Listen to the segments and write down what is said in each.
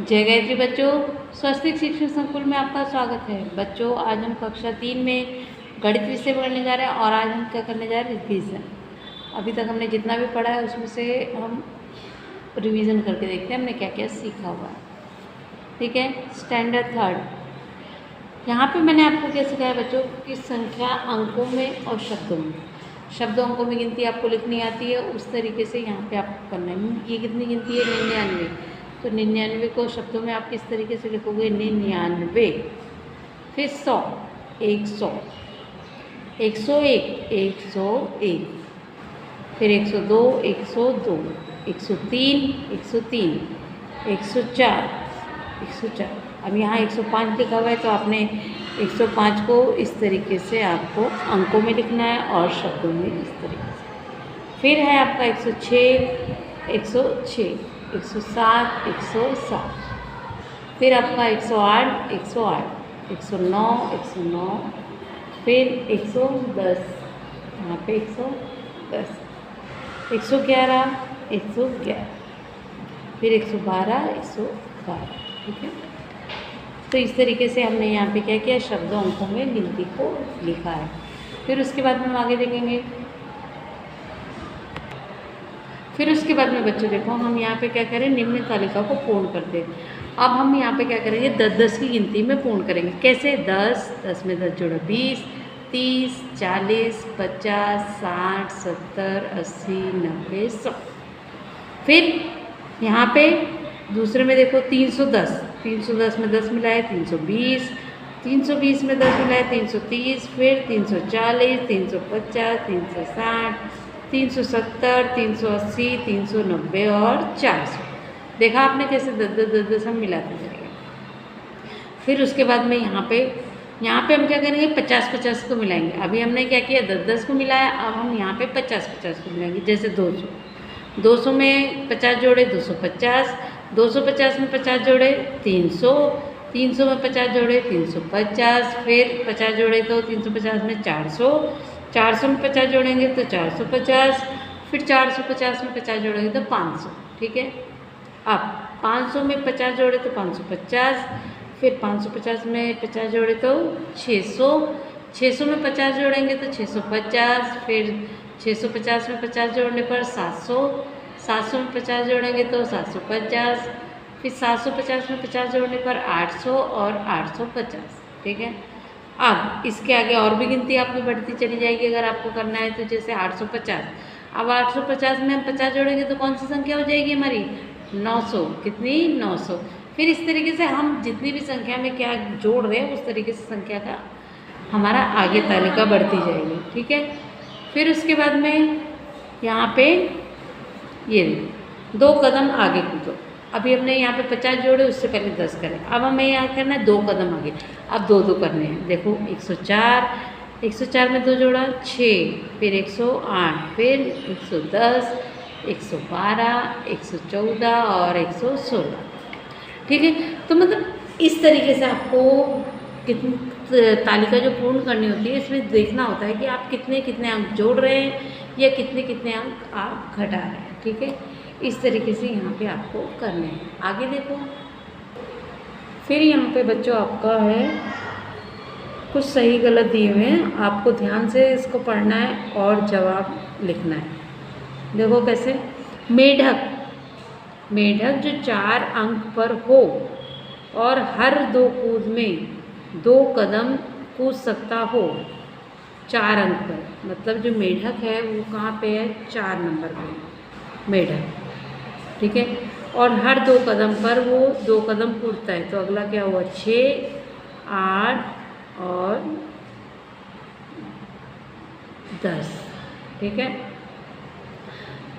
जय गायत्री बच्चों, स्वस्तिक शिक्षण संकुल में आपका स्वागत है। बच्चों, आज हम कक्षा 3 में गणित विषय पढ़ने जा रहे हैं और आज हम क्या करने जा रहे हैं, रिवीजन। अभी तक हमने जितना भी पढ़ा है उसमें से हम रिवीजन करके देखते हैं हमने क्या क्या सीखा हुआ है। ठीक है, स्टैंडर्ड 3 यहाँ पे मैंने आपको क्या सिखाया बच्चों कि संख्या अंकों में और शब्दों में, शब्दों अंकों में गिनती आपको लिखनी आती है, उस तरीके से यहाँ पे आपको करना है। ये कितनी गिनती है? 99। तो 99 को शब्दों में आप किस तरीके से लिखोगे? 99। फिर 100, 100, 101, 101, फिर 102, 102, 103, 103, 104, 104। अब यहाँ 105 लिखा हुआ है तो आपने 105 को इस तरीके से आपको अंकों में लिखना है और शब्दों में इस तरीके से। फिर है आपका 106, 106, 107, 107, फिर आपका 108, 108, 109, 109, फिर 110, यहाँ पे 110, 111, 111, फिर 112, 112। ठीक है, तो इस तरीके से हमने यहाँ पे क्या किया, शब्दों अंकों में गिनती को लिखा है। फिर उसके बाद हम आगे देखेंगे। फिर उसके बाद में बच्चों देखो, हम यहाँ पे क्या करें, निम्न तालिका को पूर्ण करते हैं। अब हम यहाँ पे क्या करेंगे, 10-10 की गिनती में पूर्ण करेंगे। कैसे? 10, 10 में 10 जोड़ा 20, 30, 40, 50, 60, 70, 80, 90, 100। फिर यहाँ पे दूसरे में देखो 310, 310 में 10 मिलाए 320, 320 में 10 मिलाए 330, फिर 340, 350, 360, 370, 380, 390 और 400। देखा आपने कैसे 10-10 हम मिलाते जाएंगे। फिर उसके बाद में यहाँ पे हम क्या करेंगे, 50-50 को मिलाएंगे। अभी हमने क्या किया, 10-10 को मिलाया, अब हम यहाँ पे 50-50 को मिलाएंगे। जैसे 200 में 50 जोड़े 250, 250 में 50 जोड़े 300, 300 में 50 जोड़े 350, फिर 50 जोड़े तो 350 में 400, 400 में 50 जोड़ेंगे तो 450, फिर 450 में 50 जोड़ेंगे तो 500। ठीक है, अब 500 में 50 जोड़े तो 550, फिर 550 में 50 जोड़े तो 600, 600 में 50 जोड़ेंगे तो 650, फिर 650 में 50 जोड़ने पर 700, 700 में 50 जोड़ेंगे तो 750, फिर 750 में 50 जोड़ने पर 800 और 850। ठीक है, अब इसके आगे और भी गिनती आपकी बढ़ती चली जाएगी अगर आपको करना है तो। जैसे 850, अब 850 में हम 50 जोड़ेंगे तो कौन सी संख्या हो जाएगी हमारी? 900। कितनी? 900। फिर इस तरीके से हम जितनी भी संख्या में क्या जोड़ रहे हैं उस तरीके से संख्या का हमारा आगे तालिका बढ़ती जाएगी। ठीक है, फिर उसके बाद में यहाँ पे ये 2 कदम आगे कूदो। अभी हमने यहाँ पे 50 जोड़े, उससे पहले 10 करें। अब हमें यहाँ करना है 2 कदम आगे। अब 2-2 करने हैं। देखो 104, 104 में 2 जोड़ा 6, फिर 108, फिर 110, 112, 114 और 116। ठीक है, तो मतलब इस तरीके से आपको कितनी तालिका जो पूर्ण करनी होती है, इसमें देखना होता है कि आप कितने कितने अंक जोड़ रहे हैं या कितने कितने अंक आप घटा रहे हैं। ठीक है, इस तरीके से यहाँ पे आपको करने हैं। आगे देखो, फिर यहाँ पे बच्चों आपका है कुछ सही गलत दिए हुए हैं, आपको ध्यान से इसको पढ़ना है और जवाब लिखना है। देखो कैसे, मेढक, मेढक जो 4 अंक पर हो और हर 2 कूद में 2 कदम कूद सकता हो 4 अंक पर, मतलब जो मेढक है वो कहाँ पे है? 4 नंबर पे मेढक। ठीक है, और हर 2 कदम पर वो 2 कदम कूदता है, तो अगला क्या हुआ? 6, 8 और 10। ठीक है,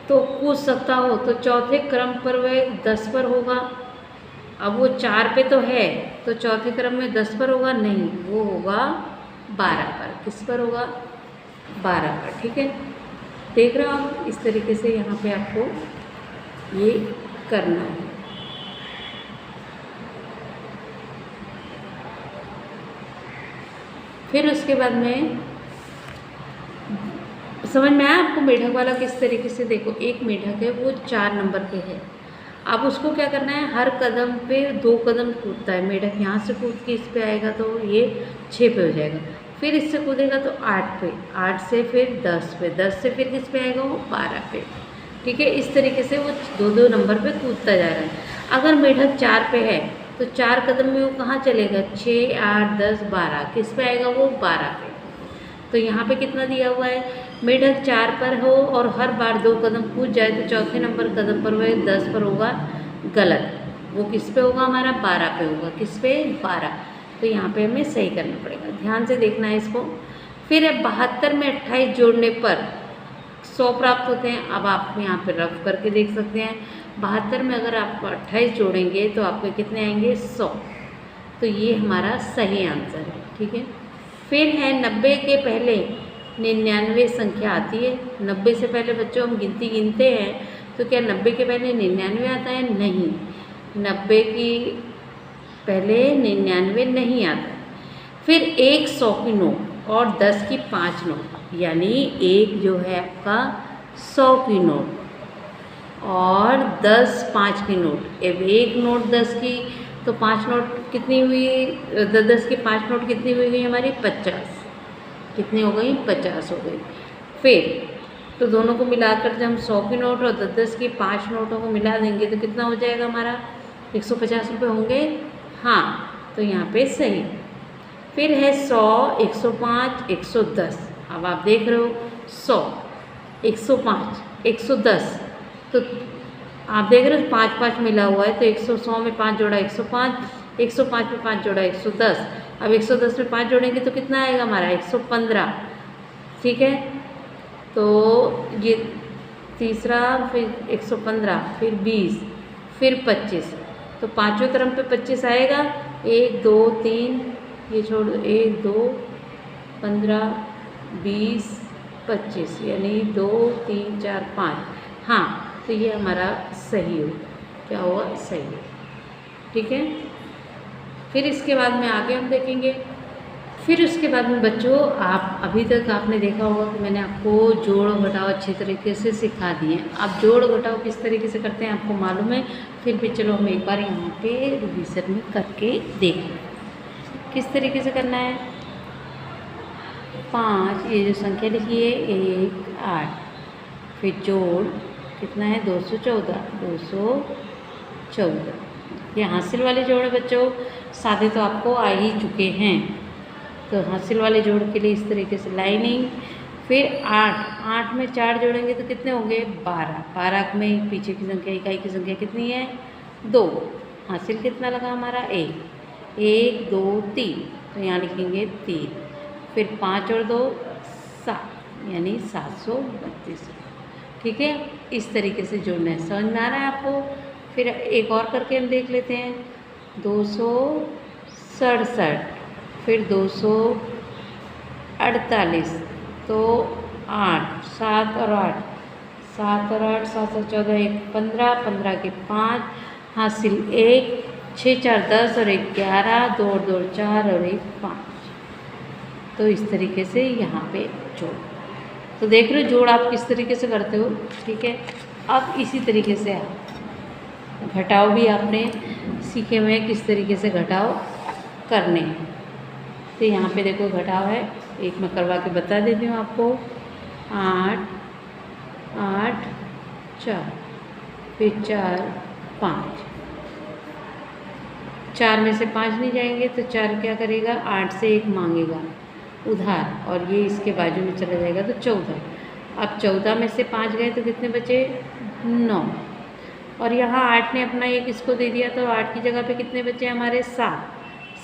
तो कूद सकता हो तो चौथे क्रम पर वह 10 पर होगा। अब वो 4 पे तो है, तो चौथे क्रम में 10 पर होगा नहीं, वो होगा 12 पर। किस पर होगा? 12 पर। ठीक है, देख रहे हो आप, इस तरीके से यहाँ पे आपको ये करना है। फिर उसके बाद में समझ में आया आपको मेढक वाला किस तरीके से? देखो, एक मेढक है वो 4 नंबर पे है। अब उसको क्या करना है, हर कदम पे 2 कदम कूदता है मेढक। यहाँ से कूद के इस पे आएगा तो ये 6 पे हो जाएगा, फिर इससे कूदेगा तो 8 पे, 8 से फिर 10 पे, 10 से फिर किस पे आएगा वो 12 पे। ठीक है, इस तरीके से वो 2-2 नंबर पे कूदता जा रहा है। अगर मेढक 4 पे है तो 4 कदम में वो कहाँ चलेगा, 6, 8, 10, 12, किस पे आएगा वो 12 पे। तो यहाँ पे कितना दिया हुआ है, मेढक 4 पर हो और हर बार 2 कदम कूद जाए तो चौथे नंबर कदम पर वह 10 पर होगा गलत, वो किस पे होगा हमारा 12 पे होगा, किस पे 12। तो यहाँ पे हमें सही करना पड़ेगा, ध्यान से देखना है इसको। फिर 72 में 28 जोड़ने पर 100 प्राप्त होते हैं। अब आप यहाँ पे रफ करके देख सकते हैं, 72 में अगर आप 28 जोड़ेंगे तो आपके कितने आएंगे 100। तो ये हमारा सही आंसर है। ठीक है, फिर है 90 के पहले 99 संख्या आती है। 90 से पहले बच्चों हम गिनती गिनते हैं तो क्या 90 के पहले 99 आता है, नहीं, 90 की पहले 99 नहीं आता। फिर 1 100 की नोट और 10 की 5 नोट, यानी एक जो है आपका 100 की नोट और 10 5 की नोट। अब एक नोट 10 की तो 5 नोट कितनी हुई, 10 की 5 नोट कितनी हुई गई हमारी 50, कितनी हो गई 50 हो गई। फिर तो दोनों को मिलाकर जब हम 100 की नोट और 10 की 5 नोटों को मिला देंगे तो कितना हो जाएगा हमारा 150 रुपये होंगे। हाँ, तो यहाँ पे सही। फिर है 100, 105, 110। अब आप देख रहे हो 100, 105, 110, तो आप देख रहे हो 5 5 मिला हुआ है, तो 100 में 5 जोड़ा 105, 105 में 5 जोड़ा 110। अब 110 में 5 जोड़ेंगे तो कितना आएगा हमारा 115। ठीक है, तो ये तीसरा, फिर 115, फिर 20, फिर 25, तो पाँचवें क्रम पे 25 आएगा। 1 2 3, ये छोड़ दो, 1 2 15 20 25, यानी 2 3 4 5। हाँ, तो ये हमारा सही हो, क्या हुआ सही है। ठीक है, फिर इसके बाद में आगे हम देखेंगे। फिर उसके बाद में बच्चों, आप अभी तक आपने देखा होगा कि मैंने आपको जोड़ घटाव अच्छे तरीके से सिखा दिए। अब जोड़ घटाव किस तरीके से करते हैं आपको मालूम है, फिर भी चलो हम एक बार यहाँ पे रिवीजन में करके देख लें किस तरीके से करना है। 5, ये जो संख्या लिखी है 1 8, फिर जोड़ कितना है 214, 214। ये हासिल वाले जोड़ बच्चों, सादे तो आपको आ ही चुके हैं, तो हासिल वाले जोड़ के लिए इस तरीके से लाइनिंग। फिर 8, 8 में 4 जोड़ेंगे तो कितने होंगे 12, 12 में पीछे की संख्या इकाई की संख्या कितनी है 2, हासिल कितना लगा हमारा 1, 1 2 3, तो यहाँ लिखेंगे 3। फिर 5 और 2 7, यानी 732। ठीक है, इस तरीके से जोड़ना है, समझ में आ रहा है आपको। फिर एक और करके हम देख लेते हैं, 267, फिर 248, तो 8 7 और 8, 7 और 8, 7 और 14, 1 15, 15 के 5, हासिल 1, 6 4 10 और 1 11, 2 और 2 4 और 1 5। तो इस तरीके से यहाँ पे जोड़, तो देख रहे हो जोड़ आप किस तरीके से करते हो। ठीक है, अब इसी तरीके से आप घटाव भी आपने सीखे हुए हैं किस तरीके से घटाव करने हैं। तो यहाँ पे देखो घटाव है, एक मैं करवा के बता देती हूँ आपको। 8 8 4, फिर 4 5, 4 में से 5 नहीं जाएंगे तो 4 क्या करेगा 8 से 1 मांगेगा उधार, और ये इसके बाजू में चला जाएगा तो 14। अब 14 में से 5 गए तो कितने बचे 9, और यहाँ 8 ने अपना 1 इसको दे दिया तो 8 की जगह पे कितने बचे हमारे 7,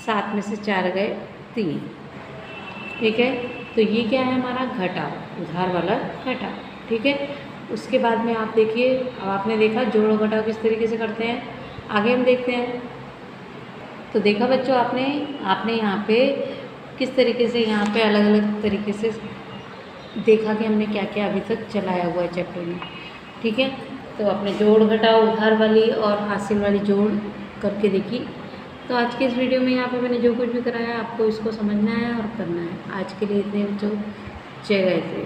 7 में से 4 गए 3। ठीक है, तो ये क्या है हमारा घटाव, उधार वाला घटाव। ठीक है, उसके बाद में आप देखिए, अब आपने देखा जोड़ और घटाव किस तरीके से करते हैं, आगे हम देखते हैं। तो देखा बच्चों आपने यहाँ पे किस तरीके से यहाँ पे अलग अलग तरीके से देखा कि हमने क्या क्या अभी तक चलाया हुआ है चैप्टर में। ठीक है, तो आपने जोड़ घटाव उधार वाली और हासिल वाली जोड़ करके देखी। तो आज के इस वीडियो में यहाँ पे मैंने जो कुछ भी कराया आपको इसको समझना है और करना है। आज के लिए इतने बच्चों, जय गायत्री।